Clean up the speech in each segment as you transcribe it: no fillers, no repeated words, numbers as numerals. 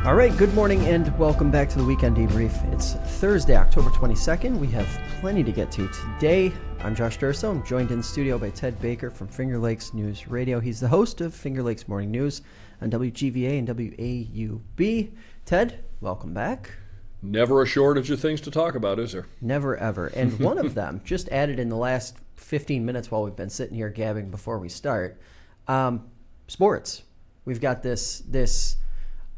All right, good morning and welcome back to the Weekend Debrief. It's Thursday, October 22nd. We have plenty to get to today. I'm Josh Durso. I'm joined in studio by Ted Baker from Finger Lakes News Radio. He's the host of Finger Lakes Morning News on WGVA and WAUB. Ted, welcome back. Never a shortage of things to talk about, is there? Never, ever. And one of them, just added in the last 15 minutes while we've been sitting here gabbing before we start, sports. We've got this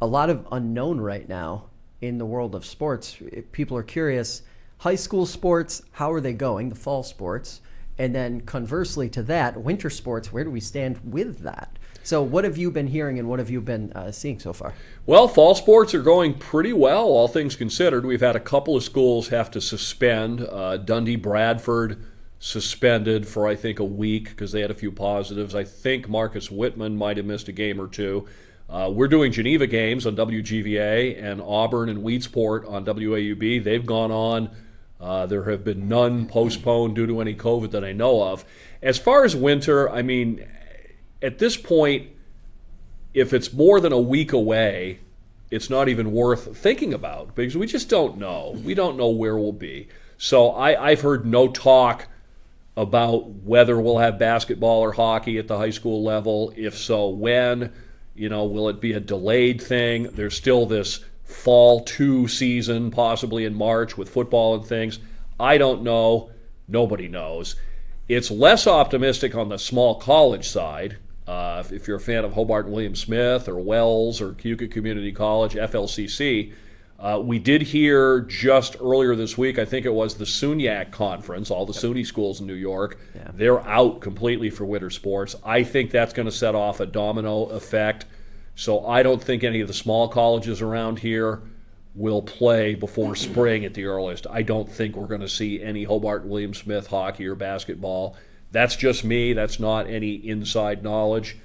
a lot of unknown right now in the world of sports. People are curious, high school sports, how are they going, the fall sports? And then conversely to that, winter sports, where do we stand with that? So what have you been hearing and what have you been seeing so far? Well, fall sports are going pretty well, all things considered. We've had a couple of schools have to suspend. Dundee Bradford suspended for, I think, a week because they had a few positives. I think Marcus Whitman might have missed a game or two. We're doing Geneva games on WGVA and Auburn and Weedsport on WAUB. They've gone on. There have been none postponed due to any COVID that I know of. As far as winter, I mean, at this point, if it's more than a week away, it's not even worth thinking about because we just don't know. We don't know where we'll be. So I've heard no talk about whether we'll have basketball or hockey at the high school level. If so, when? You know, will it be a delayed thing? There's still this fall 2 season, possibly in March with football and things. I don't know. Nobody knows. It's less optimistic on the small college side. If you're a fan of Hobart and William Smith or Wells or Cayuga Community College, FLCC, we did hear just earlier this week, I think it was the SUNYAC conference, all the SUNY schools in New York, they're out completely for winter sports. I think that's going to set off a domino effect. So I don't think any of the small colleges around here will play before spring at the earliest. I don't think we're going to see any Hobart and William Smith hockey or basketball. That's just me. That's not any inside knowledge.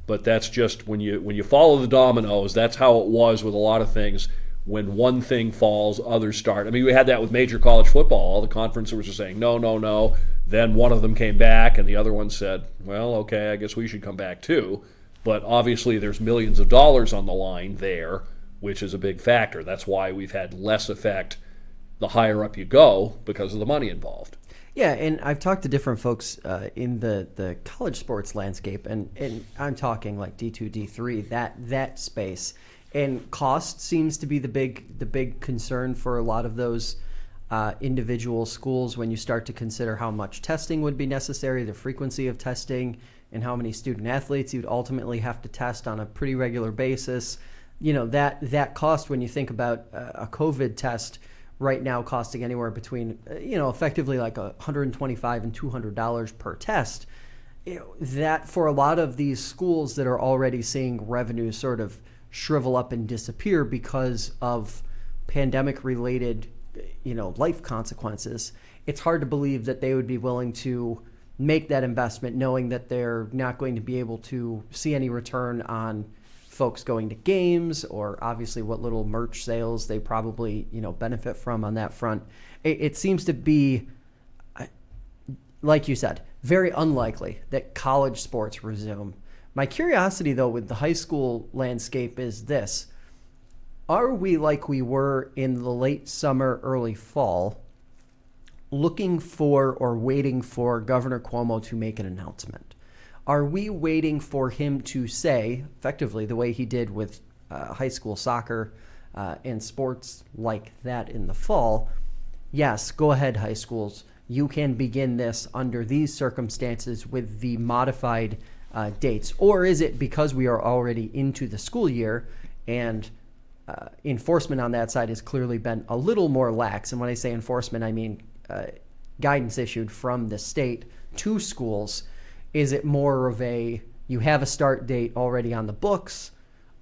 But that's just when you follow the dominoes, that's how it was with a lot of things. When one thing falls, others start. I mean, we had that with major college football. All the conferences were saying, no. Then one of them came back, and the other one said, well, okay, I guess we should come back too. But obviously there's millions of dollars on the line there, which is a big factor. That's why we've had less effect the higher up you go because of the money involved. Yeah, and I've talked to different folks in the college sports landscape, and I'm talking like D2, D3, that space. And cost seems to be the big concern for a lot of those individual schools when you start to consider how much testing would be necessary, the frequency of testing, and how many student athletes you'd ultimately have to test on a pretty regular basis. You know, that cost when you think about a COVID test right now costing anywhere between, effectively like $125 and $200 per test. That for a lot of these schools that are already seeing revenue sort of shrivel up and disappear because of pandemic-related, life consequences, it's hard to believe that they would be willing to make that investment knowing that they're not going to be able to see any return on folks going to games or obviously what little merch sales they probably, benefit from on that front. It seems to be, like you said, very unlikely that college sports resume. My curiosity, though, with the high school landscape is this. Are we like we were in the late summer, early fall, looking for or waiting for Governor Cuomo to make an announcement? Are we waiting for him to say, effectively the way he did with high school soccer and sports like that in the fall, yes, go ahead, high schools. You can begin this under these circumstances with the modified dates? Or is it because we are already into the school year and enforcement on that side has clearly been a little more lax? And when I say enforcement, I mean guidance issued from the state to schools. Is it more of you have a start date already on the books,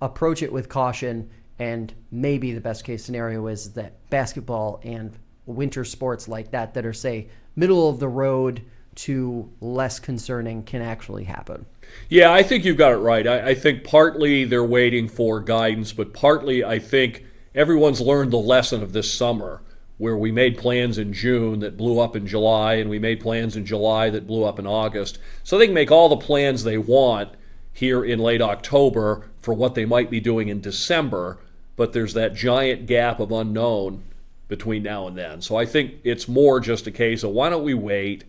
approach it with caution, and maybe the best case scenario is that basketball and winter sports like that are, say, middle of the road to less concerning can actually happen? Yeah, I think you've got it right. I think partly they're waiting for guidance, but partly I think everyone's learned the lesson of this summer where we made plans in June that blew up in July, and we made plans in July that blew up in August. So they can make all the plans they want here in late October for what they might be doing in December, but there's that giant gap of unknown between now and then. So I think it's more just a case of why don't we wait?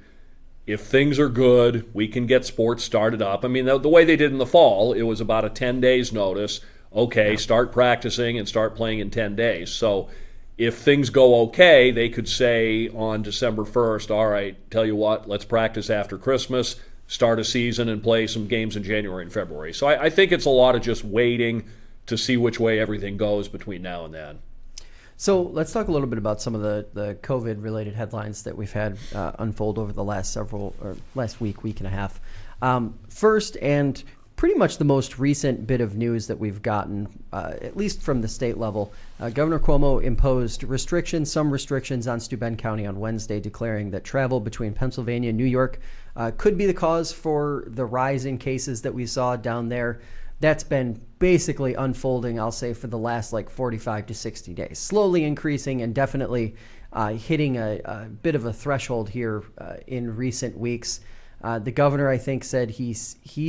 If things are good, we can get sports started up. I mean, the way they did in the fall, it was about a 10 days notice. Okay, start practicing and start playing in 10 days. So if things go okay, they could say on December 1st, all right, tell you what, let's practice after Christmas, start a season, and play some games in January and February. So I think it's a lot of just waiting to see which way everything goes between now and then. So let's talk a little bit about some of the COVID-related headlines that we've had unfold over the last week and a half. First, and pretty much the most recent bit of news that we've gotten, at least from the state level, Governor Cuomo imposed some restrictions on Steuben County on Wednesday, declaring that travel between Pennsylvania and New York could be the cause for the rise in cases that we saw down there. That's been basically unfolding, I'll say, for the last 45 to 60 days. Slowly increasing and definitely hitting a bit of a threshold here in recent weeks. The governor, I think, said he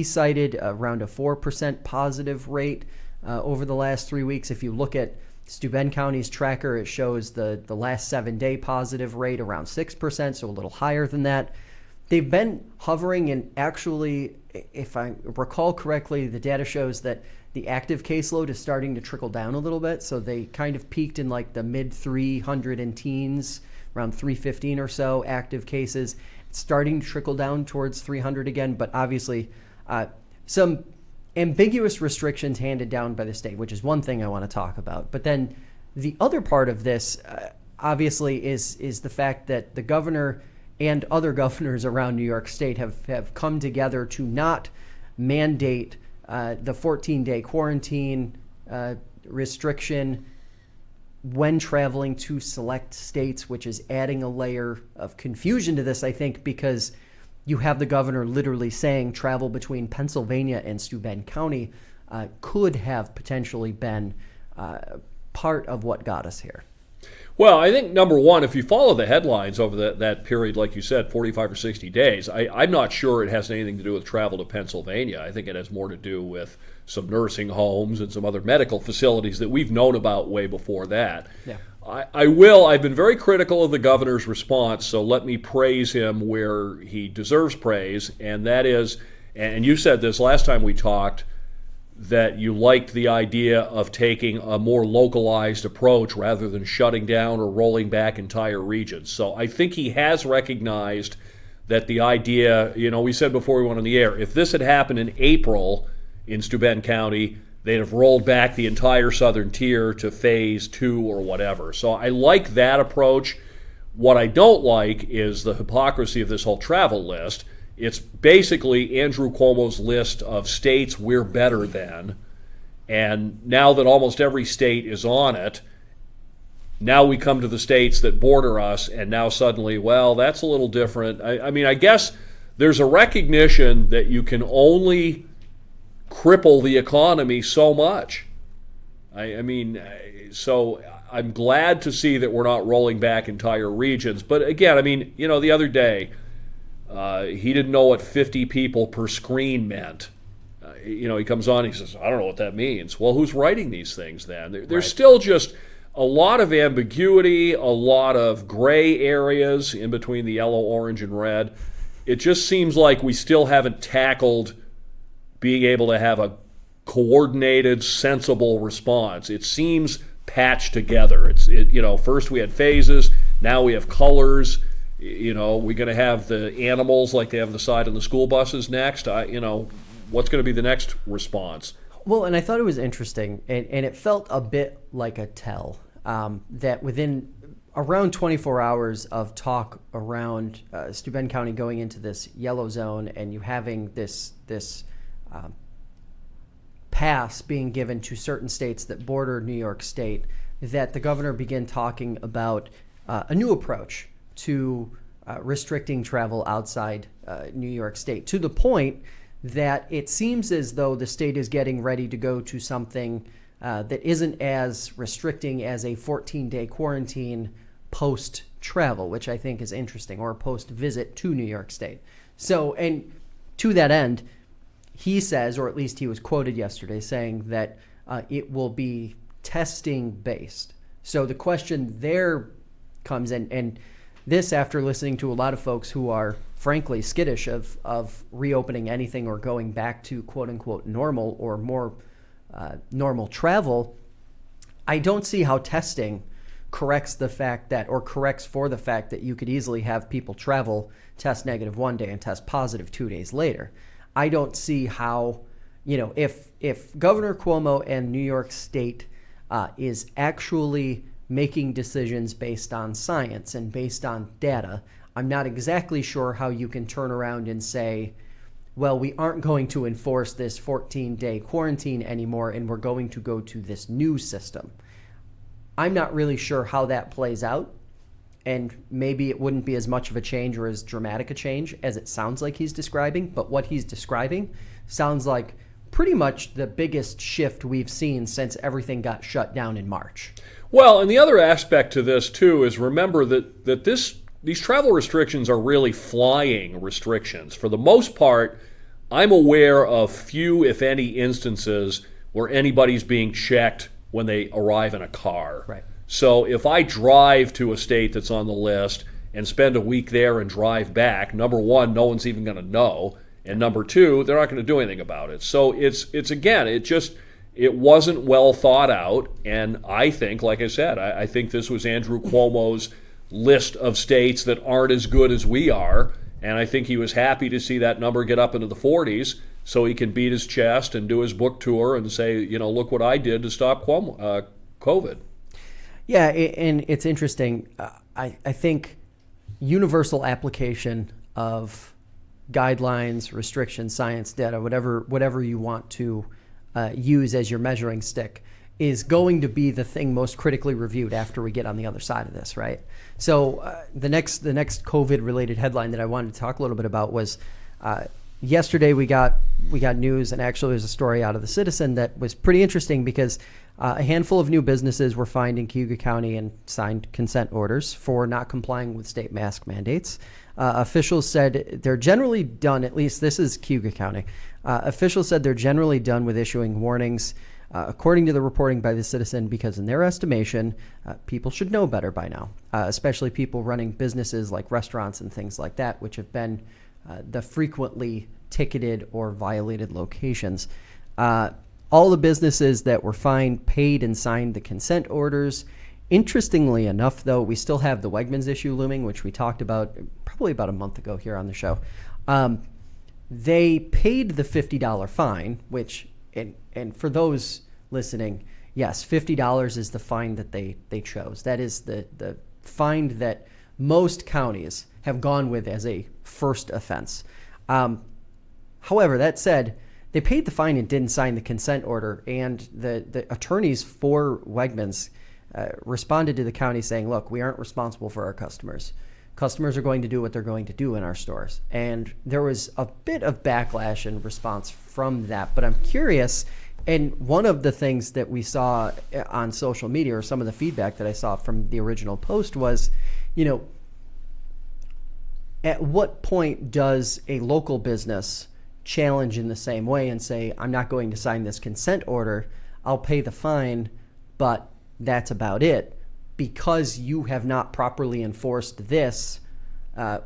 cited around a 4% positive rate over the last 3 weeks. If you look at Steuben County's tracker, it shows the last 7-day positive rate around 6%, so a little higher than that. They've been hovering, and actually, if I recall correctly, the data shows that the active caseload is starting to trickle down a little bit. So they kind of peaked in the mid 300 and teens, around 315 or so active cases. It's starting to trickle down towards 300 again, but obviously some ambiguous restrictions handed down by the state, which is one thing I want to talk about. But then the other part of this, obviously, is the fact that the governor and other governors around New York State have come together to not mandate the 14-day quarantine restriction when traveling to select states, which is adding a layer of confusion to this, I think, because you have the governor literally saying travel between Pennsylvania and Steuben County could have potentially been part of what got us here. Well, I think, number one, if you follow the headlines over that period, like you said, 45 or 60 days, I'm not sure it has anything to do with travel to Pennsylvania. I think it has more to do with some nursing homes and some other medical facilities that we've known about way before that. Yeah. I've been very critical of the governor's response, so let me praise him where he deserves praise, and that is, and you said this last time we talked, that you liked the idea of taking a more localized approach rather than shutting down or rolling back entire regions. So I think he has recognized that the idea, we said before we went on the air, if this had happened in April in Steuben County, they'd have rolled back the entire southern tier to phase 2 or whatever. So I like that approach. What I don't like is the hypocrisy of this whole travel list. It's basically Andrew Cuomo's list of states we're better than. And now that almost every state is on it, now we come to the states that border us, and now suddenly, well, that's a little different. I mean, I guess there's a recognition that you can only cripple the economy so much. So I'm glad to see that we're not rolling back entire regions. But again, the other day, he didn't know what 50 people per screen meant. He comes on, he says, I don't know what that means. Well, who's writing these things then? There's still just a lot of ambiguity, a lot of gray areas in between the yellow, orange, and red. It just seems like we still haven't tackled being able to have a coordinated, sensible response. It seems patched together. First we had phases, now we have colors. We're going to have the animals like they have on the side on the school buses next. What's going to be the next response? Well, and I thought it was interesting, and it felt a bit like a tell that within around 24 hours of talk around Steuben County going into this yellow zone, and you having this pass being given to certain states that border New York State, that the governor began talking about a new approach to restricting travel outside New York State, to the point that it seems as though the state is getting ready to go to something that isn't as restricting as a 14-day quarantine post-travel, which I think is interesting, or post-visit to New York State. So, and to that end, he says, or at least he was quoted yesterday saying that it will be testing based. So the question there comes in, and this after listening to a lot of folks who are frankly skittish of reopening anything or going back to quote unquote normal or more normal travel. I don't see how testing corrects the fact that, or corrects for the fact that you could easily have people travel, test negative one day and test positive 2 days later. I don't see how, if Governor Cuomo and New York State is actually making decisions based on science and based on data, I'm not exactly sure how you can turn around and say, well, we aren't going to enforce this 14-day quarantine anymore and we're going to go to this new system. I'm not really sure how that plays out, and maybe it wouldn't be as much of a change or as dramatic a change as it sounds like he's describing, but what he's describing sounds like pretty much the biggest shift we've seen since everything got shut down in March. Well, and the other aspect to this, too, is remember that these travel restrictions are really flying restrictions. For the most part, I'm aware of few, if any, instances where anybody's being checked when they arrive in a car. Right. So if I drive to a state that's on the list and spend a week there and drive back, number one, no one's even going to know. And number two, they're not going to do anything about it. So it's again, it wasn't well thought out. And I think, like I said, I think this was Andrew Cuomo's list of states that aren't as good as we are. And I think he was happy to see that number get up into the 40s so he can beat his chest and do his book tour and say, look what I did to stop COVID. Yeah, and it's interesting. I think universal application of guidelines, restrictions, science, data, whatever you want to use as your measuring stick is going to be the thing most critically reviewed after we get on the other side of this, right? So the next COVID-related headline that I wanted to talk a little bit about was yesterday we got news, and actually there's a story out of the Citizen that was pretty interesting because a handful of new businesses were fined in Cuyahoga County and signed consent orders for not complying with state mask mandates. Officials said they're generally done, at least this is Cuyahoga County. Officials said they're generally done with issuing warnings, according to the reporting by the Citizen, because in their estimation, people should know better by now, especially people running businesses like restaurants and things like that, which have been the frequently ticketed or violated locations. All the businesses that were fined paid and signed the consent orders. Interestingly enough, though, we still have the Wegmans issue looming, which we talked about probably about a month ago here on the show. They paid the $50 fine, which, and for those listening, yes, $50 is the fine that they chose. That is the fine that most counties have gone with as a first offense. However, that said, they paid the fine and didn't sign the consent order, and the attorneys for Wegmans responded to the county saying, look, we aren't responsible for our customers. Customers are going to do what they're going to do in our stores. And there was a bit of backlash and response from that, but I'm curious, and one of the things that we saw on social media, or some of the feedback that I saw from the original post was, at what point does a local business challenge in the same way and say, I'm not going to sign this consent order, I'll pay the fine, but that's about it, because you have not properly enforced this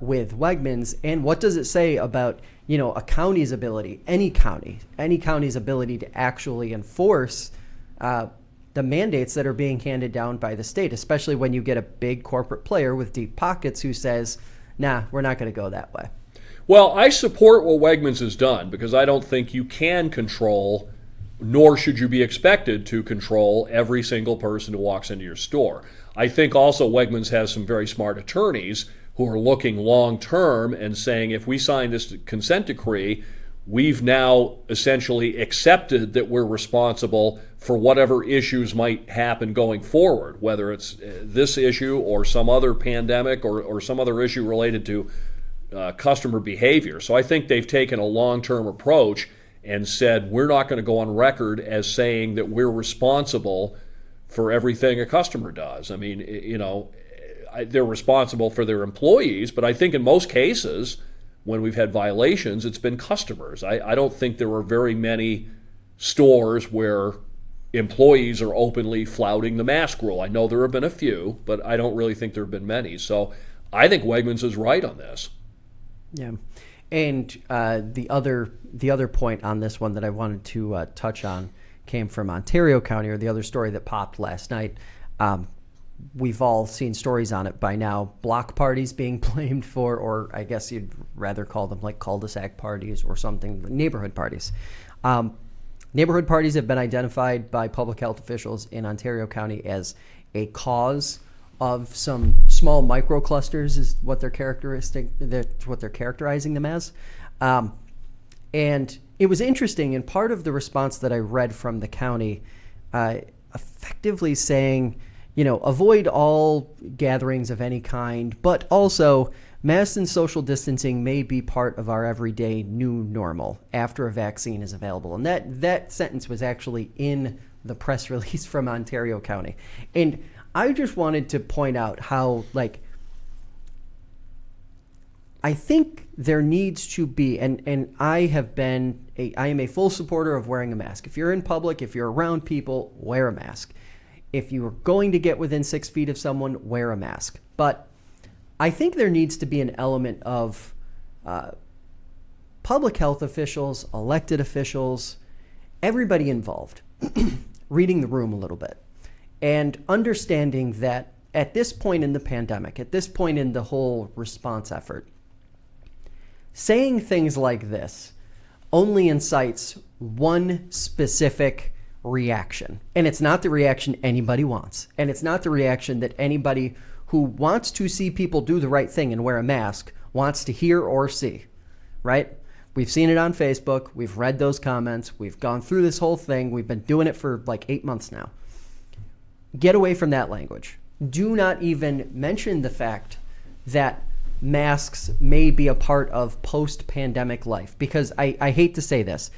with Wegmans? And what does it say about, a county's ability, any county's ability to actually enforce the mandates that are being handed down by the state, especially when you get a big corporate player with deep pockets who says, nah, we're not going to go that way? Well, I support what Wegmans has done, because I don't think you can control, nor should you be expected to control, every single person who walks into your store. I think also Wegmans has some very smart attorneys who are looking long term and saying, if we sign this consent decree, we've now essentially accepted that we're responsible for whatever issues might happen going forward, whether it's this issue or some other pandemic or some other issue related to customer behavior. So I think they've taken a long-term approach and said, we're not going to go on record as saying that we're responsible for everything a customer does. I mean, they're responsible for their employees, but I think in most cases, when we've had violations, it's been customers. I don't think there were very many stores where employees are openly flouting the mask rule. I know there have been a few, but I don't really think there have been many. So I think Wegmans is right on this. Yeah. And the other point on this one that I wanted to touch on came from Ontario County, or the other story that popped last night. We've all seen stories on it by now. Block parties being blamed for, or I guess you'd rather call them like cul-de-sac parties or something, neighborhood parties. Neighborhood parties have been identified by public health officials in Ontario County as a cause of some small microclusters, is what they're characterizing them as. And it was interesting, and part of the response that I read from the county, effectively saying, avoid all gatherings of any kind, but also masks and social distancing may be part of our everyday new normal after a vaccine is available. And that sentence was actually in the press release from Ontario County. And I just wanted to point out how, I think there needs to be, and I am a full supporter of wearing a mask. If you're in public, if you're around people, wear a mask. If you are going to get within 6 feet of someone, wear a mask. But I think there needs to be an element of public health officials, elected officials, everybody involved, reading the room a little bit and understanding that at this point in the pandemic, at this point in the whole response effort, saying things like this only incites one specific reaction. And it's not the reaction anybody wants. And it's not the reaction that anybody who wants to see people do the right thing and wear a mask wants to hear or see, right? We've seen it on Facebook. We've read those comments. We've gone through this whole thing. We've been doing it for 8 months now. Get away from that language. Do not even mention the fact that masks may be a part of post-pandemic life, because I hate to say this.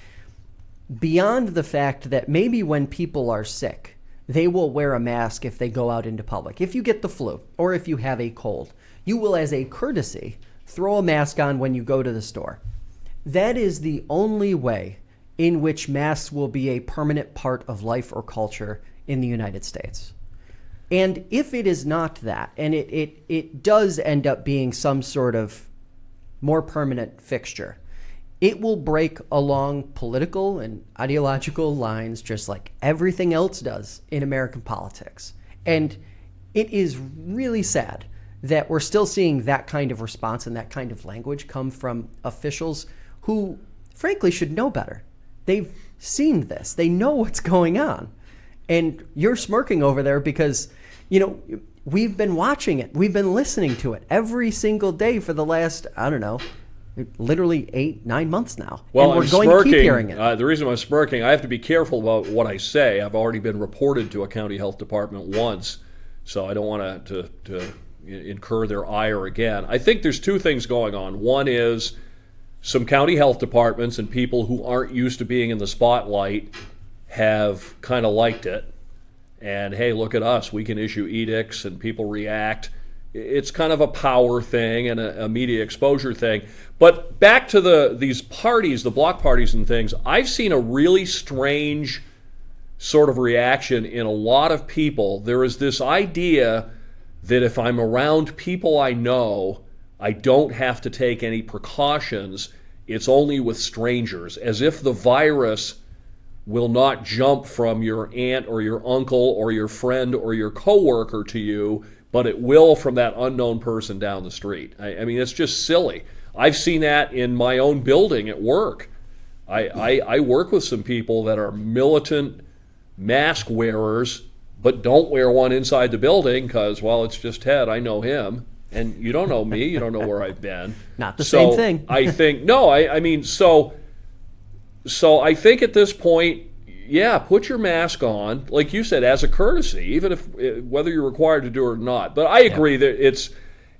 Beyond the fact that maybe when people are sick, they will wear a mask if they go out into public. If you get the flu or if you have a cold, you will, as a courtesy, throw a mask on when you go to the store. That is the only way in which masks will be a permanent part of life or culture in the United States. And if it is not that, and it does end up being some sort of more permanent fixture, it will break along political and ideological lines just like everything else does in American politics. And it is really sad that we're still seeing that kind of response and that kind of language come from officials who, frankly, should know better. They've seen this. They know what's going on. And you're smirking over there because, we've been watching it. We've been listening to it every single day for the last, literally 8-9 months now. Well, and we're I'm going smirking. to keep hearing it. The reason I'm smirking, I have to be careful about what I say. I've already been reported to a county health department once, so I don't want to incur their ire again. I think there's two things going on. One is some county health departments and people who aren't used to being in the spotlight have kind of liked it. And hey, look at us, we can issue edicts and people react. It's kind of a power thing and a media exposure thing. But back to these parties, the block parties and things, I've seen a really strange sort of reaction in a lot of people. There is this idea that if I'm around people I know, I don't have to take any precautions. It's only with strangers, as if the virus will not jump from your aunt or your uncle or your friend or your coworker to you, but it will from that unknown person down the street. I mean, it's just silly. I've seen that in my own building at work. I work with some people that are militant mask wearers, but don't wear one inside the building because, well, it's just Ted. I know him. And you don't know me. You don't know where I've been. Not the same thing. I think, no, I mean, so I think at this point, yeah, put your mask on, like you said, as a courtesy, even if whether you're required to do it or not. But I agree that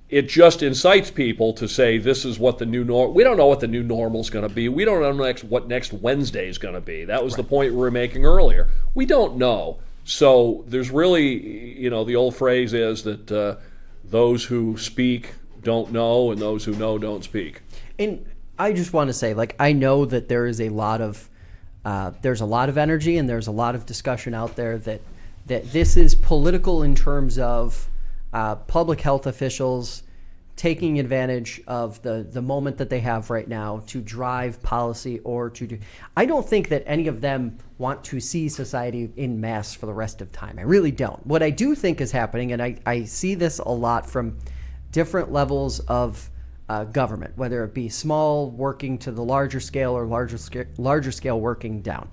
it just incites people to say this is what the new norm. We don't know what the new normal is going to be. We don't know what next Wednesday is going to be. That was the point we were making earlier. We don't know. So there's really, the old phrase is that those who speak don't know, and those who know don't speak. And I just want to say, I know that there is a lot of There's a lot of energy and there's a lot of discussion out there that this is political in terms of public health officials taking advantage of the moment that they have right now to drive policy or to do. I don't think that any of them want to see society in mass for the rest of time. I really don't. What I do think is happening, and I see this a lot from different levels of government, whether it be small working to the larger scale or larger scale working down.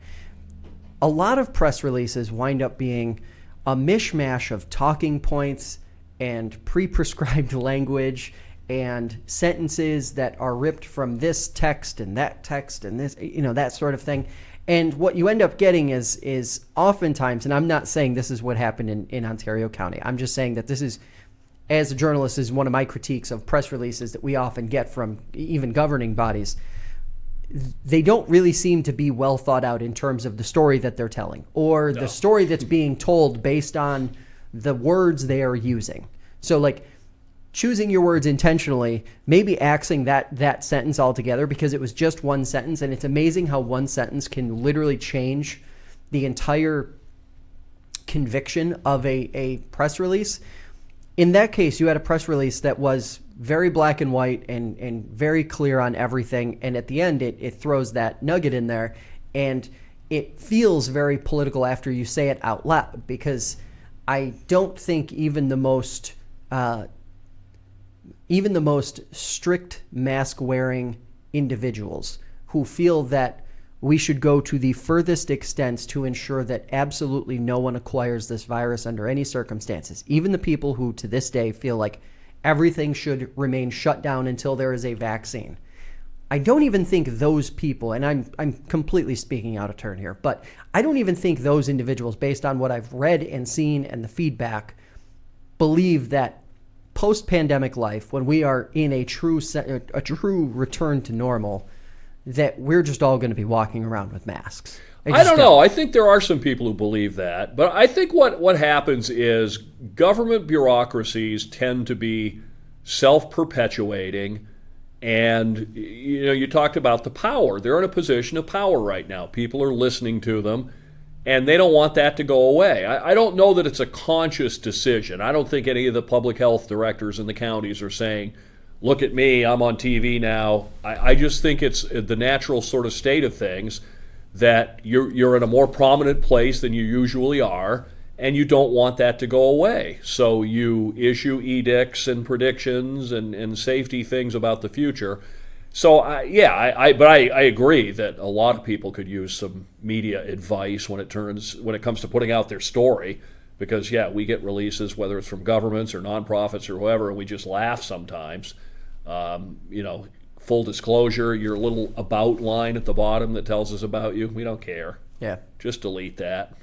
A lot of press releases wind up being a mishmash of talking points and pre-prescribed language and sentences that are ripped from this text and this, that sort of thing. And what you end up getting is oftentimes, and I'm not saying this is what happened in Ontario County. I'm just saying that this is, as a journalist, is one of my critiques of press releases that we often get from even governing bodies. They don't really seem to be well thought out in terms of the story that they're telling or the story that's being told based on the words they are using. So like choosing your words intentionally, maybe axing that sentence altogether because it was just one sentence. And it's amazing how one sentence can literally change the entire conviction of a press release. In that case, you had a press release that was very black and white and very clear on everything. And at the end, it throws that nugget in there. And it feels very political after you say it out loud because I don't think even the most strict mask-wearing individuals who feel that we should go to the furthest extents to ensure that absolutely no one acquires this virus under any circumstances, even the people who to this day feel like everything should remain shut down until there is a vaccine. I don't even think those people, and I'm completely speaking out of turn here, but I don't even think those individuals, based on what I've read and seen and the feedback, believe that post-pandemic life, when we are in a true return to normal, that we're just all going to be walking around with masks. I don't know. I think there are some people who believe that. But I think what happens is government bureaucracies tend to be self-perpetuating. And, you talked about the power. They're in a position of power right now. People are listening to them, and they don't want that to go away. I don't know that it's a conscious decision. I don't think any of the public health directors in the counties are saying, look at me, I'm on TV now. I just think it's the natural sort of state of things that you're in a more prominent place than you usually are, and you don't want that to go away. So you issue edicts and predictions and safety things about the future. So I agree that a lot of people could use some media advice when it comes to putting out their story, because we get releases, whether it's from governments or nonprofits or whoever, and we just laugh sometimes. Full disclosure, your little about line at the bottom that tells us about you, we don't care. Yeah. Just delete that.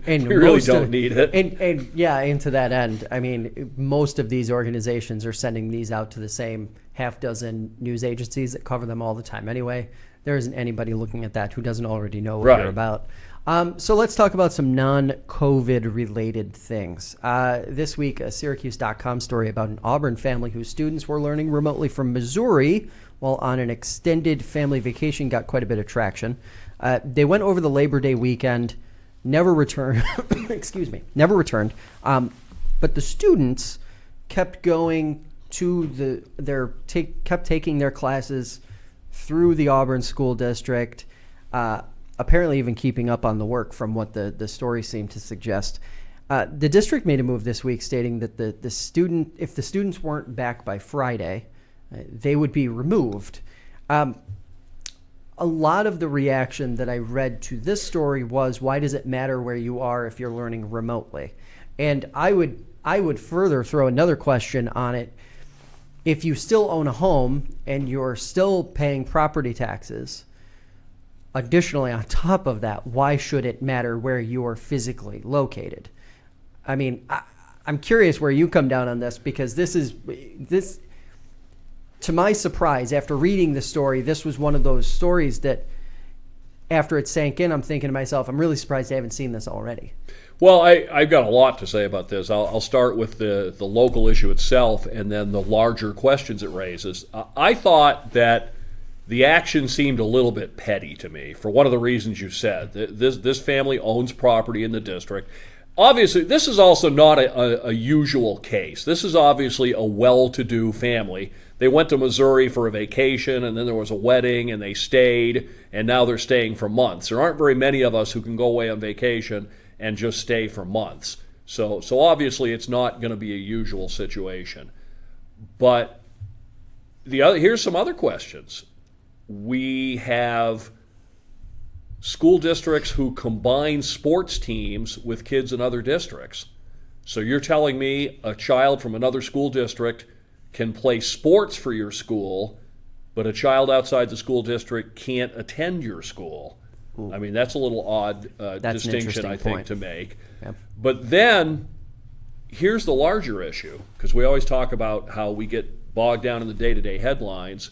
And we really don't need it. And to that end, I mean, most of these organizations are sending these out to the same half dozen news agencies that cover them all the time anyway. There isn't anybody looking at that who doesn't already know what they're about. So let's talk about some non-COVID related things. This week, a Syracuse.com story about an Auburn family whose students were learning remotely from Missouri while on an extended family vacation got quite a bit of traction. They went over the Labor Day weekend, never returned. Never returned. But the students kept going to kept taking their classes through the Auburn School District. Apparently even keeping up on the work from what the story seemed to suggest. The district made a move this week stating that if the students weren't back by Friday, they would be removed. A lot of the reaction that I read to this story was, why does it matter where you are if you're learning remotely? And I would further throw another question on it. If you still own a home and you're still paying property taxes, additionally, on top of that, why should it matter where you are physically located? I mean, I'm curious where you come down on this, because this, to my surprise, after reading the story, this was one of those stories that after it sank in, I'm thinking to myself, I'm really surprised I haven't seen this already. Well, I've got a lot to say about this. I'll start with the local issue itself and then the larger questions it raises. I thought that the action seemed a little bit petty to me for one of the reasons you said. This family owns property in the district. Obviously, this is also not a usual case. This is obviously a well-to-do family. They went to Missouri for a vacation, and then there was a wedding, and they stayed, and now they're staying for months. There aren't very many of us who can go away on vacation and just stay for months. So obviously it's not going to be a usual situation. But here's some other questions. We have school districts who combine sports teams with kids in other districts. So you're telling me a child from another school district can play sports for your school, but a child outside the school district can't attend your school. Ooh. I mean, that's a little odd distinction, I think, to make. Yep. But then here's the larger issue, because we always talk about how we get bogged down in the day-to-day headlines.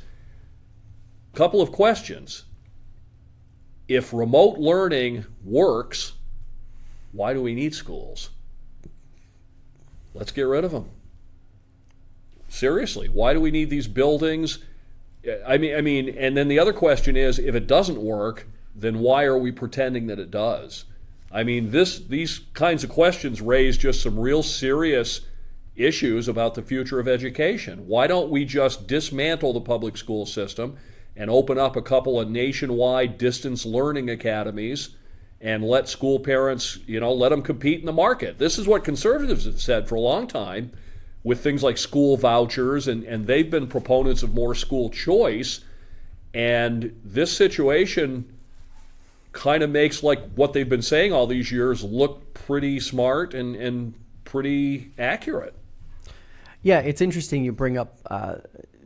Couple of questions. If remote learning works, why do we need schools? Let's get rid of them. Seriously, why do we need these buildings? I mean, and then the other question is, if it doesn't work, then why are we pretending that it does? I mean, these kinds of questions raise just some real serious issues about the future of education. Why don't we just dismantle the public school system and open up a couple of nationwide distance learning academies and let school parents, let them compete in the market? This is what conservatives have said for a long time with things like school vouchers, and they've been proponents of more school choice. And this situation kind of makes like what they've been saying all these years look pretty smart and pretty accurate. Yeah, it's interesting you bring up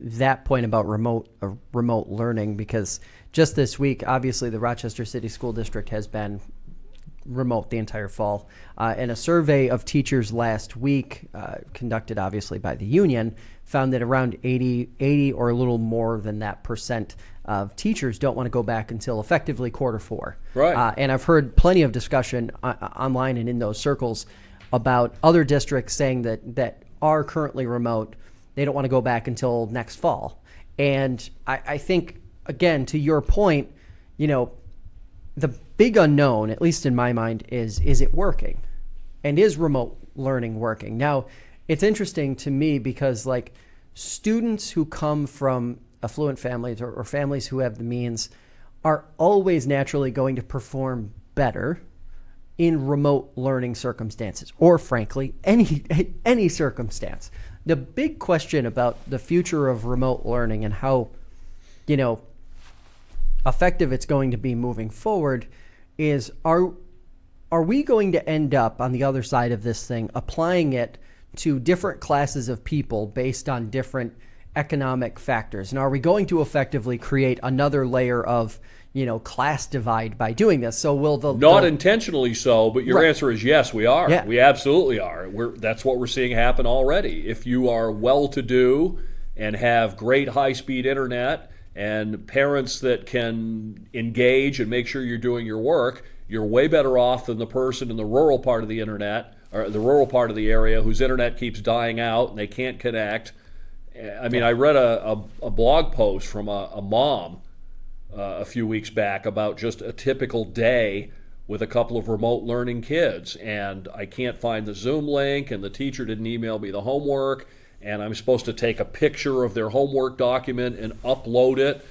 that point about remote learning, because just this week, obviously, the Rochester City School District has been remote the entire fall. And a survey of teachers last week, conducted obviously by the union, found that around 80 or a little more than that percent of teachers don't want to go back until effectively Q4. Right. And I've heard plenty of discussion online and in those circles about other districts saying that are currently remote, they don't want to go back until next fall. And I think, again, to your point, the big unknown, at least in my mind, is it working? And is remote learning working? Now, it's interesting to me because, like, students who come from affluent families or families who have the means are always naturally going to perform better in remote learning circumstances, or frankly, any circumstance. The big question about the future of remote learning and how, effective it's going to be moving forward is, are we going to end up on the other side of this thing applying it to different classes of people based on different economic factors? And are we going to effectively create another layer of, class divide by doing this? So will not intentionally so, but your right. answer is yes, we are. Yeah. We absolutely are. That's what we're seeing happen already. If you are well-to-do and have great high-speed internet and parents that can engage and make sure you're doing your work, you're way better off than the person in the rural part of the internet or the rural part of the area whose internet keeps dying out and they can't connect. I mean, I read a blog post from a mom a few weeks back about just a typical day with a couple of remote learning kids, and I can't find the Zoom link, and the teacher didn't email me the homework, and I'm supposed to take a picture of their homework document and upload it.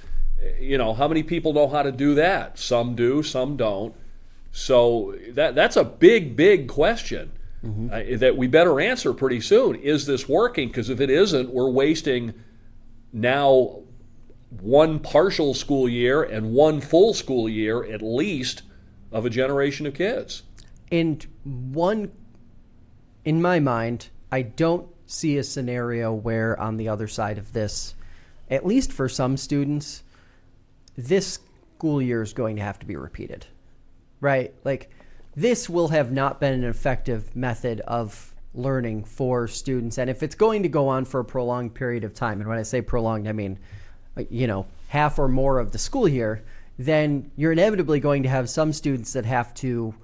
How many people know how to do that? Some do, some don't. So that's a big question that we better answer pretty soon. Is this working? Because if it isn't, we're wasting now one partial school year and one full school year at least of a generation of kids. And in my mind, I don't see a scenario where on the other side of this, at least for some students, this school year is going to have to be repeated, right? Like, this will have not been an effective method of learning for students. And if it's going to go on for a prolonged period of time, and when I say prolonged, I mean, half or more of the school year, then you're inevitably going to have some students that have to,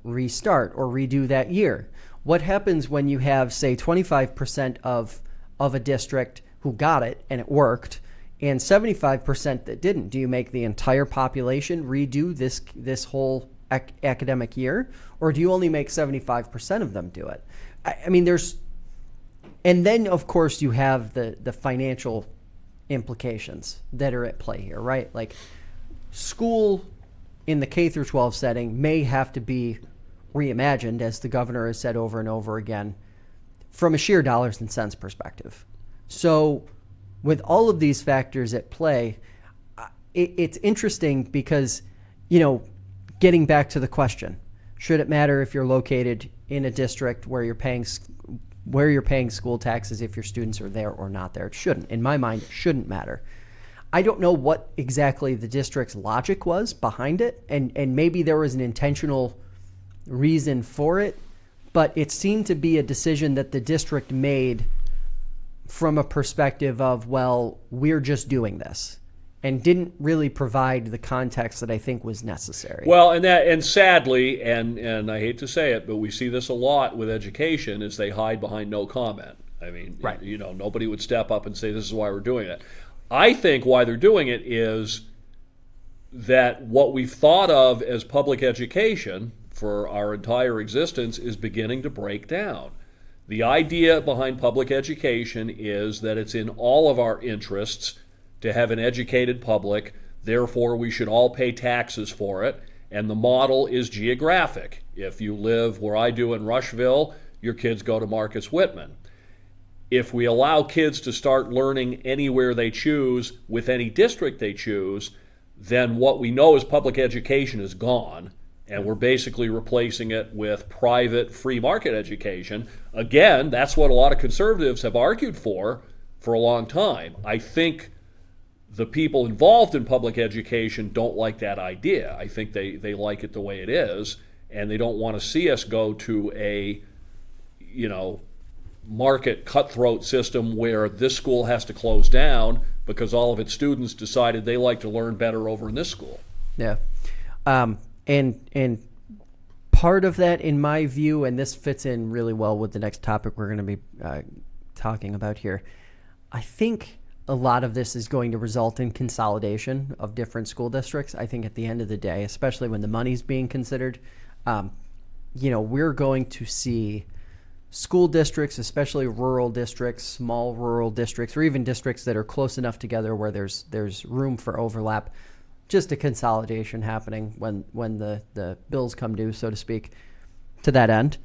restart or redo that year. What happens when you have, say, 25% of a district who got it and it worked, and 75% that didn't. Do you make the entire population redo this whole academic year, or do you only make 75% of them do it? I mean, and then of course you have the financial implications that are at play here, right? Like, school in the K through 12 setting may have to be reimagined, as the governor has said over and over again, from a sheer dollars and cents perspective. So with all of these factors at play, it's interesting because, getting back to the question, should it matter if you're located in a district where you're paying school taxes if your students are there or not there? It shouldn't. In my mind, it shouldn't matter. I don't know what exactly the district's logic was behind it, and maybe there was an intentional reason for it, but it seemed to be a decision that the district made from a perspective of, well, we're just doing this, and didn't really provide the context that I think was necessary. Well, and sadly, and I hate to say it, but we see this a lot with education, is they hide behind no comment. I mean, right. Nobody would step up and say, this is why we're doing it. I think why they're doing it is that what we've thought of as public education for our entire existence is beginning to break down. The idea behind public education is that it's in all of our interests to have an educated public, therefore we should all pay taxes for it, and the model is geographic. If you live where I do in Rushville, your kids go to Marcus Whitman. If we allow kids to start learning anywhere they choose with any district they choose, then what we know as public education is gone, and we're basically replacing it with private free market education. Again, that's what a lot of conservatives have argued for a long time. I think the people involved in public education don't like that idea. I think they like it the way it is, and they don't want to see us go to a, market cutthroat system where this school has to close down because all of its students decided they like to learn better over in this school. Yeah. And part of that, in my view, and this fits in really well with the next topic we're going to be talking about here, I think a lot of this is going to result in consolidation of different school districts. I think at the end of the day, especially when the money's being considered, we're going to see school districts, especially rural districts, small rural districts, or even districts that are close enough together where there's room for overlap, just a consolidation happening when the bills come due, so to speak. To that end,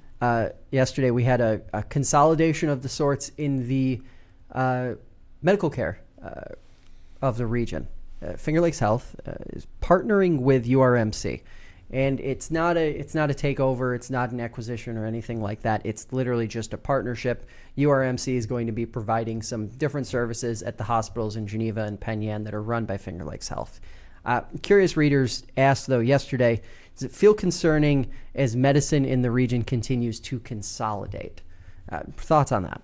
yesterday we had a consolidation of the sorts in the medical care of the region. Finger Lakes Health is partnering with URMC. And it's not a takeover, it's not an acquisition or anything like that. It's literally just a partnership. URMC is going to be providing some different services at the hospitals in Geneva and Penn Yan that are run by Finger Lakes Health. Curious readers asked, though, yesterday, does it feel concerning as medicine in the region continues to consolidate? Thoughts on that?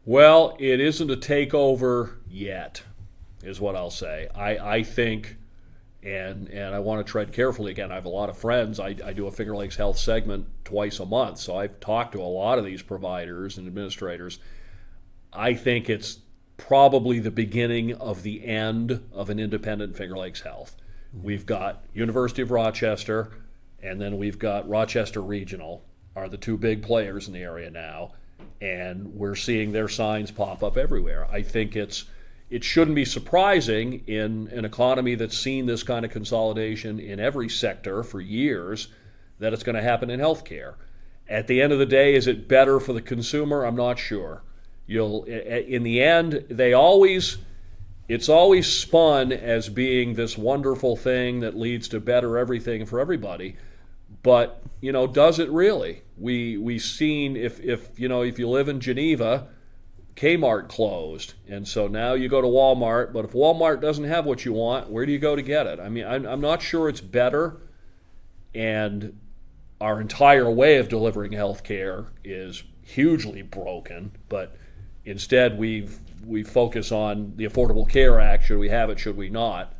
Well, it isn't a takeover yet, is what I'll say. I think... And I want to tread carefully. Again, I have a lot of friends. I do a Finger Lakes Health segment twice a month, so I've talked to a lot of these providers and administrators. I think it's probably the beginning of the end of an independent Finger Lakes Health. We've got University of Rochester, and then we've got Rochester Regional are the two big players in the area now, and we're seeing their signs pop up everywhere. I think it shouldn't be surprising in an economy that's seen this kind of consolidation in every sector for years that it's going to happen in healthcare. At the end of the day, is it better for the consumer? I'm not sure. In the end, it's always spun as being this wonderful thing that leads to better everything for everybody. But, does it really? We've seen if you live in Geneva, Kmart closed, and so now you go to Walmart, but if Walmart doesn't have what you want, where do you go to get it? I mean, I'm not sure it's better, and our entire way of delivering health care is hugely broken, but instead we focus on the Affordable Care Act, should we have it, should we not?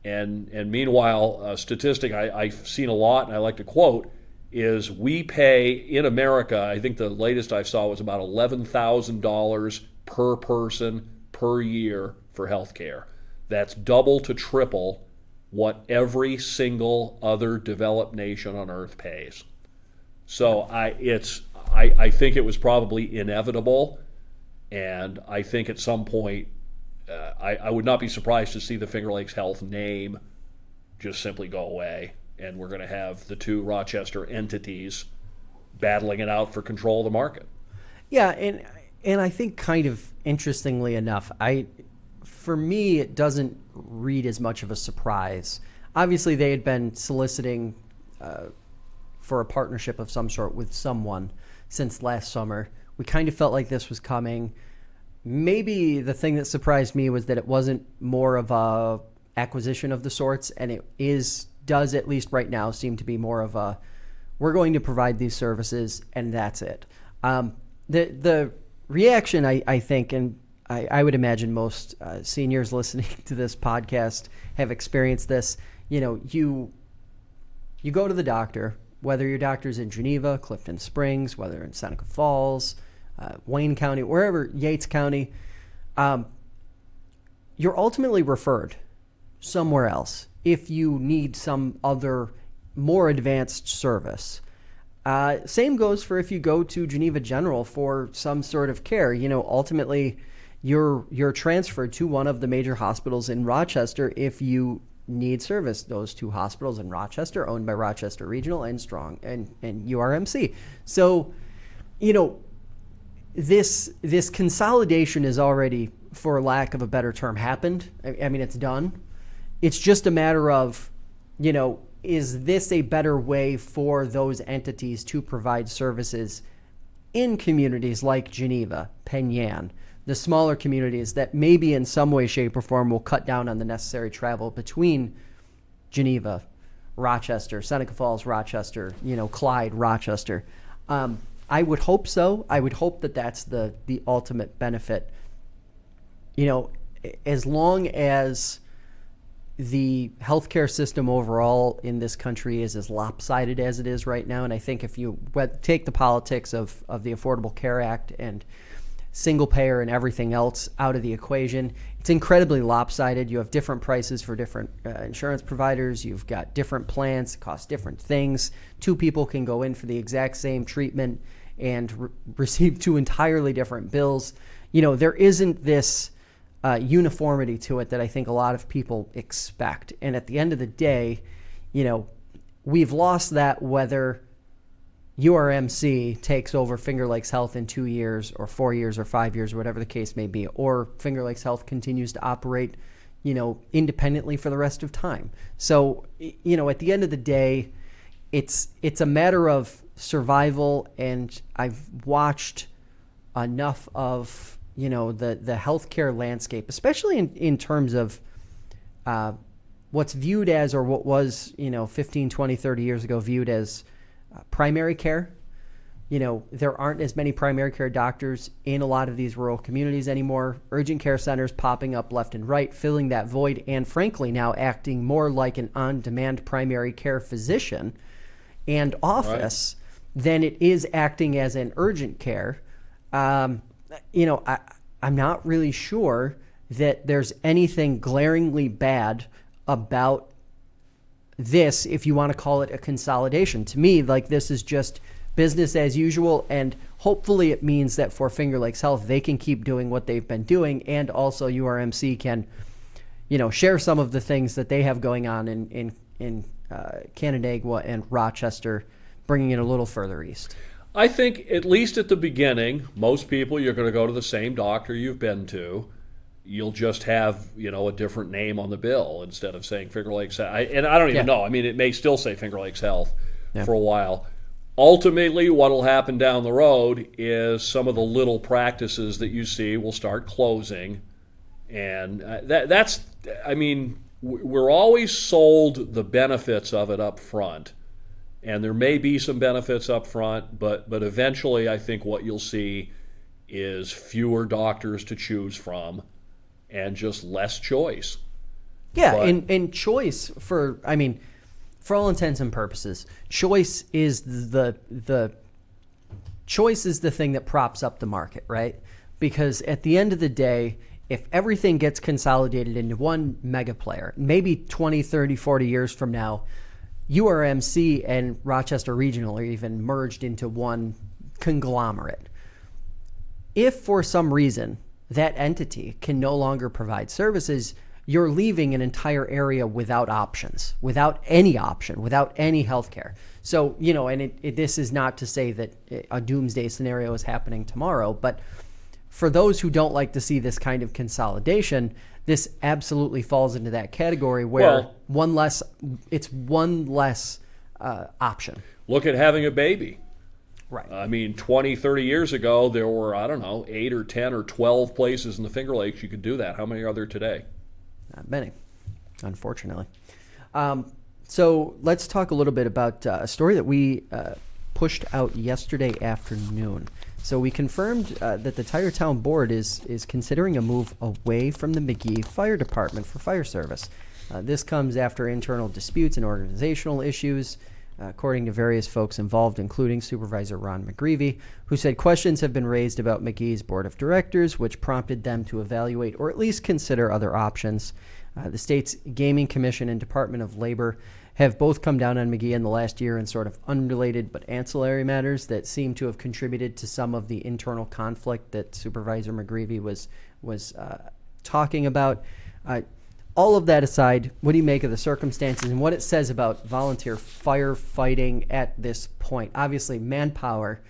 And meanwhile, a statistic I've seen a lot, and I like to quote, is we pay in America, I think the latest I saw was about $11,000 per person per year for healthcare. That's double to triple what every single other developed nation on earth pays. So I think it was probably inevitable, and I think at some point I would not be surprised to see the Finger Lakes Health name just simply go away, and we're going to have the two Rochester entities battling it out for control of the market. Yeah, and I think kind of interestingly enough, for me, it doesn't read as much of a surprise. Obviously, they had been soliciting for a partnership of some sort with someone since last summer. We kind of felt like this was coming. Maybe the thing that surprised me was that it wasn't more of a acquisition of the sorts, and it does at least right now seem to be more of a, we're going to provide these services and that's it. The reaction, I think, and I would imagine most seniors listening to this podcast have experienced this. You go to the doctor, whether your doctor's in Geneva, Clifton Springs, whether in Seneca Falls, Wayne County, wherever, Yates County, you're ultimately referred somewhere else if you need some other more advanced service. Same goes for if you go to Geneva General for some sort of care. Ultimately, you're transferred to one of the major hospitals in Rochester if you need service. Those two hospitals in Rochester, owned by Rochester Regional and Strong and URMC. So, this consolidation is already, for lack of a better term, happened. I mean, it's done. It's just a matter of, is this a better way for those entities to provide services in communities like Geneva, Penn Yan, the smaller communities that maybe in some way, shape, or form will cut down on the necessary travel between Geneva, Rochester, Seneca Falls, Rochester, Clyde, Rochester. I would hope so. I would hope that that's the ultimate benefit. As long as the healthcare system overall in this country is as lopsided as it is right now, and I think if you take the politics of the Affordable Care Act and single payer and everything else out of the equation, it's incredibly lopsided. You have different prices for different insurance providers. You've got different plans, cost different things. Two people can go in for the exact same treatment and receive two entirely different bills. There isn't this uniformity to it that I think a lot of people expect. And at the end of the day, we've lost that whether URMC takes over Finger Lakes Health in 2 years or 4 years or 5 years, whatever the case may be, or Finger Lakes Health continues to operate, independently for the rest of time. So, at the end of the day, it's a matter of survival, and I've watched enough of the healthcare landscape, especially in terms of what's viewed as, or what was 15, 20, 30 years ago viewed as primary care. There aren't as many primary care doctors in a lot of these rural communities anymore. Urgent care centers popping up left and right, filling that void, and frankly now acting more like an on-demand primary care physician and office than it is acting as an urgent care. I'm not really sure that there's anything glaringly bad about this, if you want to call it a consolidation. To me, this is just business as usual, and hopefully it means that for Finger Lakes Health, they can keep doing what they've been doing, and also URMC can, share some of the things that they have going on in Canandaigua and Rochester, bringing it a little further east. I think, at least at the beginning, most people, you're going to go to the same doctor you've been to. You'll just have, a different name on the bill instead of saying Finger Lakes Health. And I don't even know. I mean, it may still say Finger Lakes Health for a while. Ultimately, what will happen down the road is some of the little practices that you see will start closing. And we're always sold the benefits of it up front. And there may be some benefits up front, but eventually I think what you'll see is fewer doctors to choose from and just less choice. Yeah, and choice for all intents and purposes, choice is the thing that props up the market, right? Because at the end of the day, if everything gets consolidated into one mega player, maybe 20, 30, 40 years from now, URMC and Rochester Regional are even merged into one conglomerate. If for some reason that entity can no longer provide services, you're leaving an entire area without options, without any option, without any health care. So, and this is not to say that a doomsday scenario is happening tomorrow, but for those who don't like to see this kind of consolidation, this absolutely falls into that category where one less option. Look at having a baby. Right. I mean, 20, 30 years ago, there were, 8 or 10 or 12 places in the Finger Lakes you could do that. How many are there today? Not many, unfortunately. So let's talk a little bit about a story that we pushed out yesterday afternoon. So we confirmed that the Tyertown Board is considering a move away from the Magee Fire Department for fire service. This comes after internal disputes and organizational issues, according to various folks involved, including Supervisor Ron McGreevy, who said questions have been raised about Magee's board of directors, which prompted them to evaluate or at least consider other options. The state's Gaming Commission and Department of Labor have both come down on Magee in the last year in sort of unrelated but ancillary matters that seem to have contributed to some of the internal conflict that Supervisor McGreevy was talking about. All of that aside, what do you make of the circumstances and what it says about volunteer firefighting at this point? Obviously, manpower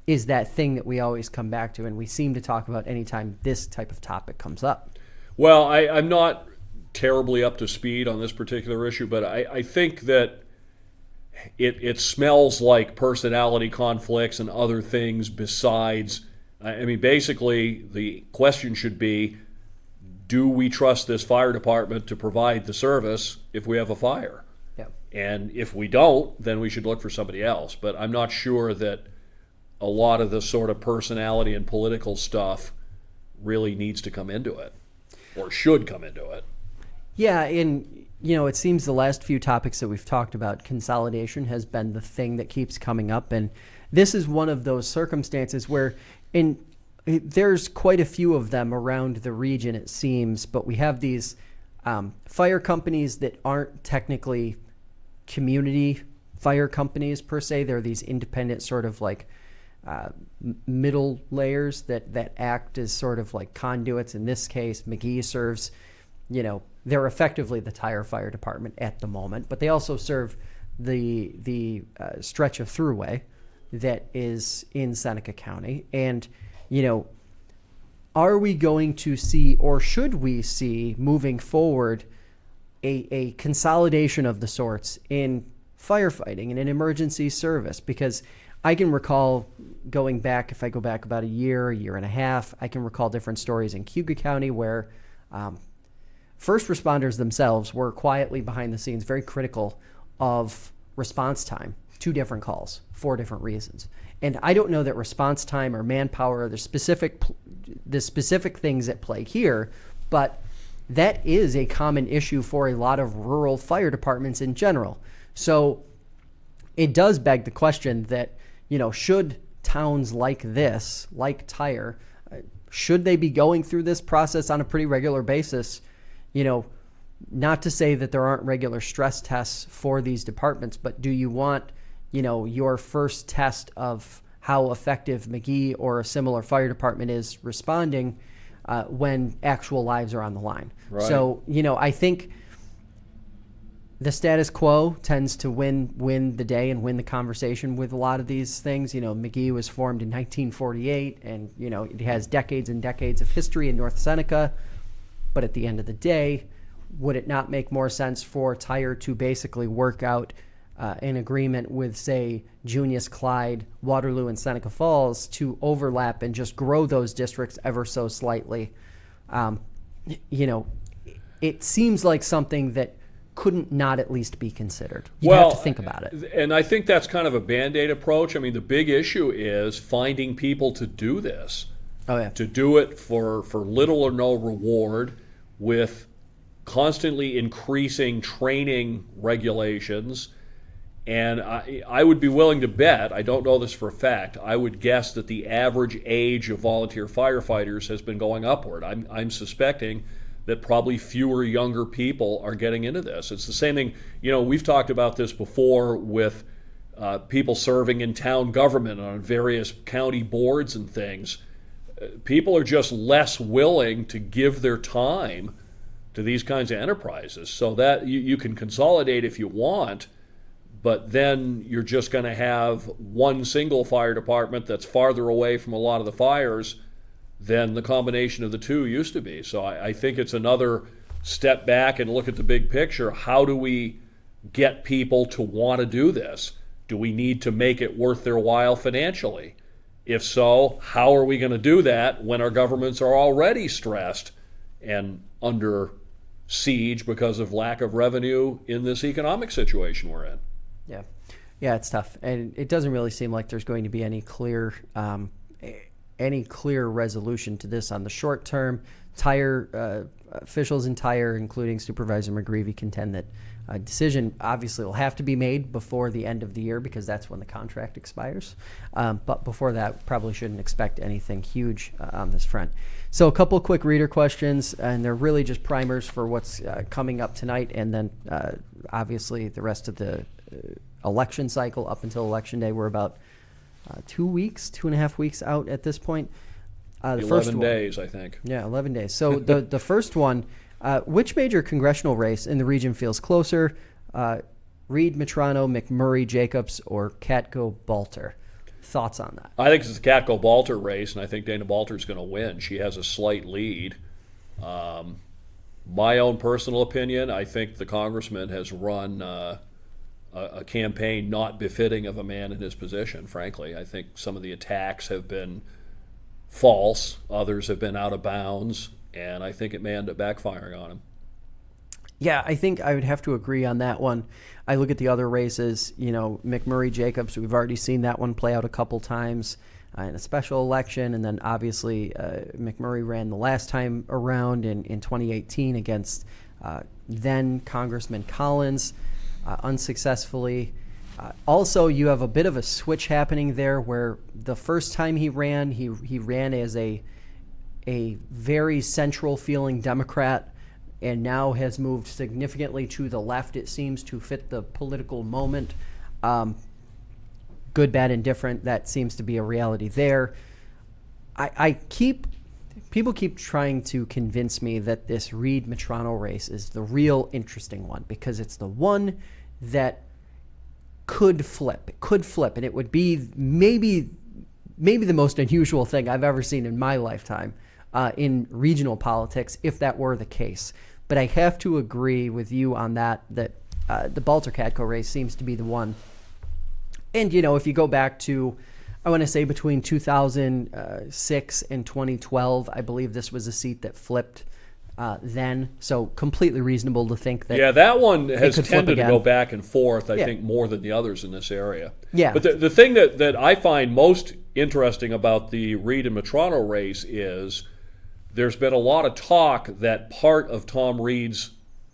is that thing that we always come back to, and we seem to talk about anytime this type of topic comes up. Well, I'm not terribly up to speed on this particular issue, but I think that it smells like personality conflicts and other things besides. I mean, basically, the question should be, do we trust this fire department to provide the service if we have a fire? Yep. And if we don't, then we should look for somebody else. But I'm not sure that a lot of the sort of personality and political stuff really needs to come into it or should come into it. Yeah, and it seems the last few topics that we've talked about, consolidation has been the thing that keeps coming up, and this is one of those circumstances where there's quite a few of them around the region, it seems, but we have these fire companies that aren't technically community fire companies per se. They're these independent sort of like middle layers that act as sort of like conduits. In this case, Magee serves, they're effectively the Tyre Fire Department at the moment, but they also serve the stretch of throughway that is in Seneca County. And are we going to see, or should we see moving forward, a consolidation of the sorts in firefighting and in emergency service? Because I can recall going back, if I go back about a year and a half, I can recall different stories in Cuga County where first responders themselves were quietly behind the scenes very critical of response time. 2 different calls, 4 different reasons. And I don't know that response time or manpower are the specific things at play here, but that is a common issue for a lot of rural fire departments in general. So it does beg the question that, should towns like this, like Tyre, should they be going through this process on a pretty regular basis? Not to say that there aren't regular stress tests for these departments, but do you want your first test of how effective Magee or a similar fire department is responding when actual lives are on the line? Right. So, I think the status quo tends to win the day and win the conversation with a lot of these things. Magee was formed in 1948, and, it has decades and decades of history in North Seneca. But at the end of the day, would it not make more sense for Tyre to basically work out an agreement with, say, Junius, Clyde, Waterloo, and Seneca Falls to overlap and just grow those districts ever so slightly? It seems like something that couldn't not at least be considered. You have to think about it. And I think that's kind of a Band-Aid approach. I mean, the big issue is finding people to do this. Oh, yeah. To do it for little or no reward, with constantly increasing training regulations And I would be willing to bet, I don't know this for a fact, I would guess that the average age of volunteer firefighters has been going upward. I'm suspecting that probably fewer younger people are getting into this. It's the same thing, we've talked about this before with people serving in town government on various county boards and things. People are just less willing to give their time to these kinds of enterprises. So that you can consolidate if you want, but then you're just going to have one single fire department that's farther away from a lot of the fires than the combination of the two used to be. So I think it's another step back and look at the big picture. How do we get people to want to do this? Do we need to make it worth their while financially? If so, how are we going to do that when our governments are already stressed and under siege because of lack of revenue in this economic situation we're in? Yeah, it's tough, and it doesn't really seem like there's going to be any clear resolution to this on the short term. Officials in Tire, including Supervisor McGreevy, contend that a decision obviously will have to be made before the end of the year because that's when the contract expires. But before that, probably shouldn't expect anything huge on this front. So a couple quick reader questions, and they're really just primers for what's coming up tonight, and then obviously the rest of the election cycle up until Election Day. We're about 2.5 weeks out at this point. The 11 days, I think. Yeah, 11 days. So the first one, which major congressional race in the region feels closer? Reed, Metrano, McMurray, Jacobs, or Katko-Balter? Thoughts on that? I think it's the Katko-Balter race, and I think Dana Balter's going to win. She has a slight lead. My own personal opinion, I think the congressman has run a campaign not befitting of a man in his position, frankly. I think some of the attacks have been false, others have been out of bounds, and I think it may end up backfiring on him. Yeah, I think I would have to agree on that one. I look at the other races, McMurray, Jacobs, we've already seen that one play out a couple times in a special election, and then obviously McMurray ran the last time around in 2018 against then Congressman Collins, unsuccessfully. Also, you have a bit of a switch happening there where the first time he ran as a very central-feeling Democrat, and now has moved significantly to the left, it seems, to fit the political moment. Good, bad, and different, that seems to be a reality there. People keep trying to convince me that this Reed-Metrano race is the real interesting one because it's the one that could flip. It could flip, and it would be maybe the most unusual thing I've ever seen in my lifetime in regional politics, if that were the case. But I have to agree with you on that the Balter-Katko race seems to be the one. And, if you go back to, I want to say between 2006 and 2012, I believe this was a seat that flipped then. So completely reasonable to think that. Yeah, that one has tended to go back and forth, I think, more than the others in this area. Yeah. But the thing that I find most interesting about the Reed and Metrano race is there's been a lot of talk that part of Tom Reed's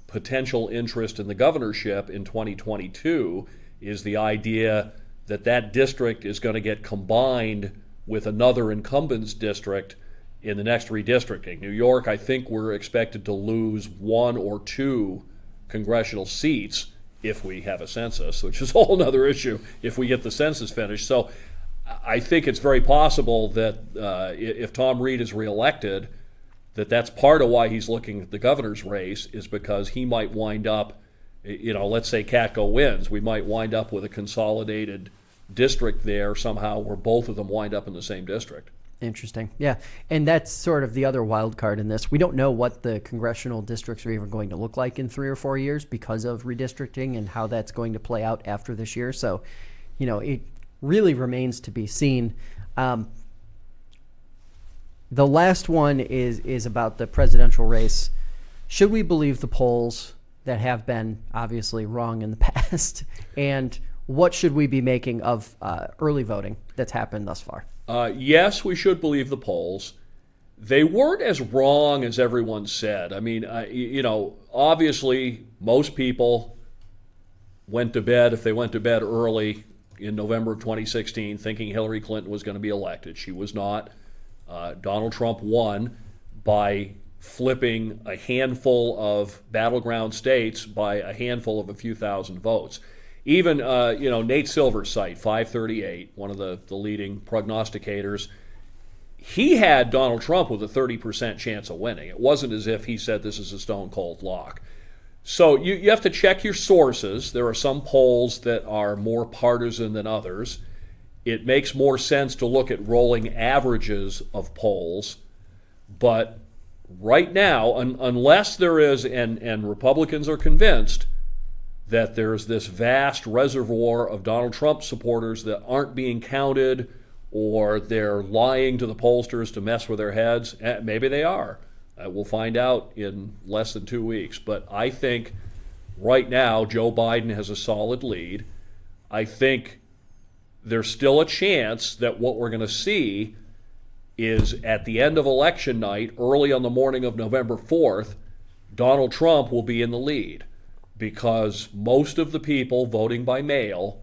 potential interest in the governorship in 2022 is the idea that that district is going to get combined with another incumbent's district in the next redistricting. New York, I think we're expected to lose 1 or 2 congressional seats if we have a census, which is a whole other issue if we get the census finished. So I think it's very possible that if Tom Reed is reelected, that's part of why he's looking at the governor's race, is because he might wind up, let's say Katko wins, we might wind up with a consolidated district there somehow where both of them wind up in the same district. Interesting. Yeah. And that's sort of the other wild card in this. We don't know what the congressional districts are even going to look like in 3 or 4 years because of redistricting and how that's going to play out after this year. So, it really remains to be seen. The last one is about the presidential race. Should we believe the polls that have been obviously wrong in the past? And what should we be making of early voting that's happened thus far? Yes, we should believe the polls. They weren't as wrong as everyone said. I mean, obviously most people went to bed, if they went to bed early in November of 2016 thinking Hillary Clinton was going to be elected. She was not. Donald Trump won by flipping a handful of battleground states by a handful of a few thousand votes. Even Nate Silver's site, 538, one of the leading prognosticators, he had Donald Trump with a 30% chance of winning. It wasn't as if he said this is a stone cold lock. So you have to check your sources. There are some polls that are more partisan than others. It makes more sense to look at rolling averages of polls. But right now, unless there is, and Republicans are convinced, that there's this vast reservoir of Donald Trump supporters that aren't being counted, or they're lying to the pollsters to mess with their heads. Maybe they are. We'll find out in less than 2 weeks. But I think right now Joe Biden has a solid lead. I think there's still a chance that what we're going to see is at the end of election night, early on the morning of November 4th, Donald Trump will be in the lead, because most of the people voting by mail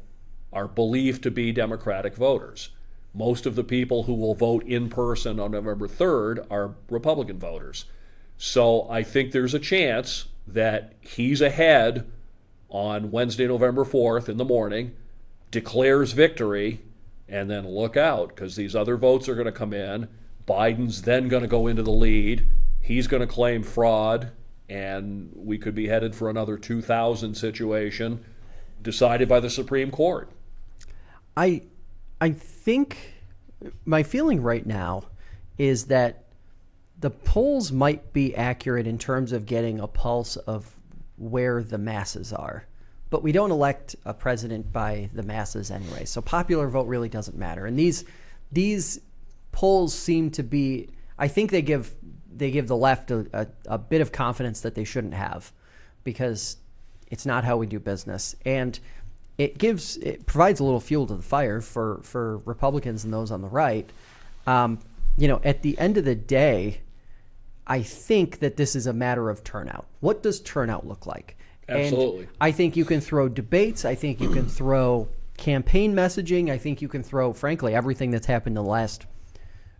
are believed to be Democratic voters. Most of the people who will vote in person on November 3rd are Republican voters. So I think there's a chance that he's ahead on Wednesday, November 4th in the morning, declares victory, and then look out, because these other votes are going to come in. Biden's then going to go into the lead. He's going to claim fraud, and we could be headed for another 2000 situation decided by the Supreme Court. I think my feeling right now is that the polls might be accurate in terms of getting a pulse of where the masses are. But we don't elect a president by the masses anyway, so popular vote really doesn't matter. And these polls seem to be, I think they give the left a bit of confidence that they shouldn't have, because it's not how we do business. And it provides a little fuel to the fire for Republicans and those on the right. At the end of the day, I think that this is a matter of turnout. What does turnout look like? Absolutely. And I think you can throw debates. I think you can throw campaign messaging. I think you can throw, frankly, everything that's happened in the last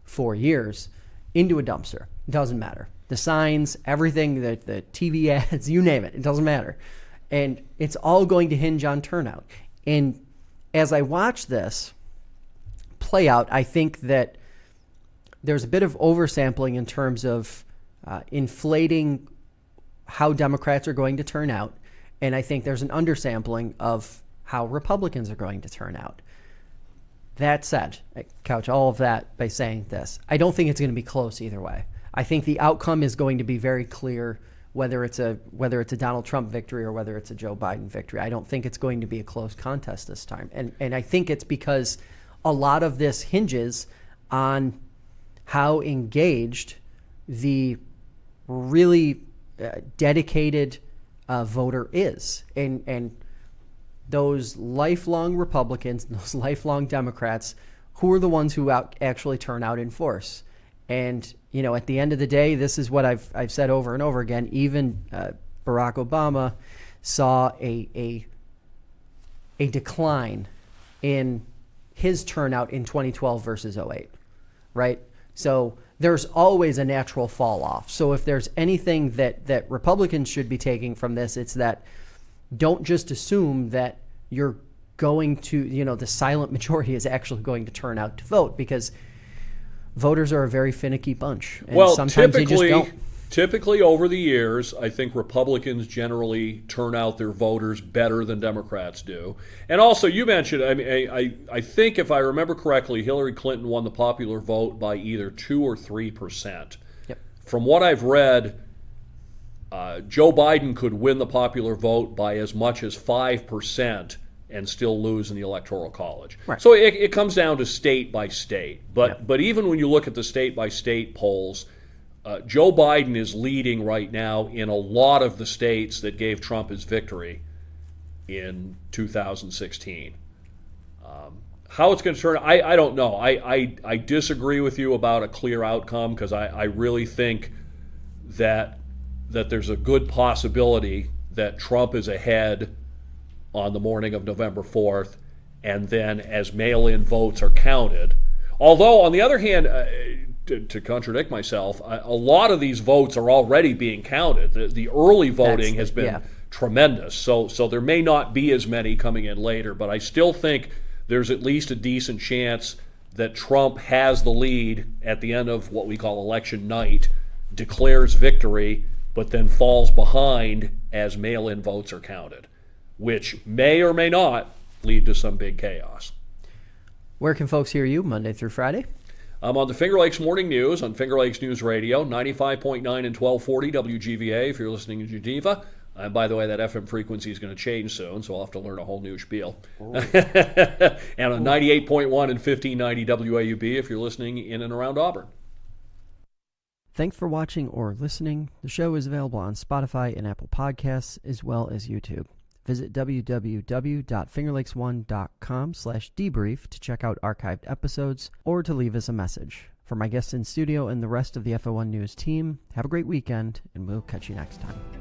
4 years into a dumpster. It doesn't matter. The signs, everything, the TV ads, you name it. It doesn't matter. And it's all going to hinge on turnout. And as I watch this play out, I think that there's a bit of oversampling in terms of inflating how Democrats are going to turn out. And I think there's an undersampling of how Republicans are going to turn out. That said, I couch all of that by saying this. I don't think it's going to be close either way. I think the outcome is going to be very clear, whether it's a Donald Trump victory or whether it's a Joe Biden victory. I don't think it's going to be a close contest this time. And I think it's because a lot of this hinges on how engaged the really dedicated voter is. And those lifelong Republicans, those lifelong Democrats, who are the ones who actually turn out in force. And, at the end of the day, this is what I've said over and over again. Even Barack Obama saw a decline in his turnout in 2012 versus 08, right? So there's always a natural fall off. So if there's anything that Republicans should be taking from this, it's that don't just assume that you're going to, the silent majority is actually going to turn out to vote, because voters are a very finicky bunch. And sometimes they just don't. Typically over the years, I think Republicans generally turn out their voters better than Democrats do. And also, you mentioned, I think if I remember correctly, Hillary Clinton won the popular vote by either 2 or 3%. Yep. From what I've read, Joe Biden could win the popular vote by as much as 5% and still lose in the Electoral College. Right. So it comes down to state by state. But even when you look at the state by state polls, Joe Biden is leading right now in a lot of the states that gave Trump his victory in 2016. How it's going to turn, I don't know. I disagree with you about a clear outcome, because I really think that there's a good possibility that Trump is ahead on the morning of November 4th, and then as mail-in votes are counted. Although, on the other hand, to contradict myself, a lot of these votes are already being counted. The early voting has been tremendous, so there may not be as many coming in later, but I still think there's at least a decent chance that Trump has the lead at the end of what we call election night, declares victory, but then falls behind as mail-in votes are counted, which may or may not lead to some big chaos. Where can folks hear you Monday through Friday? I'm on the Finger Lakes Morning News on Finger Lakes News Radio, 95.9 and 1240 WGVA if you're listening in Geneva. And by the way, that FM frequency is going to change soon, so I'll have to learn a whole new spiel. And on 98.1 and 1590 WAUB if you're listening in and around Auburn. Thanks for watching or listening. The show is available on Spotify and Apple Podcasts, as well as YouTube. Visit www.fingerlakes1.com/debrief to check out archived episodes or to leave us a message. For my guests in studio and the rest of the FO1 News team, have a great weekend, and we'll catch you next time.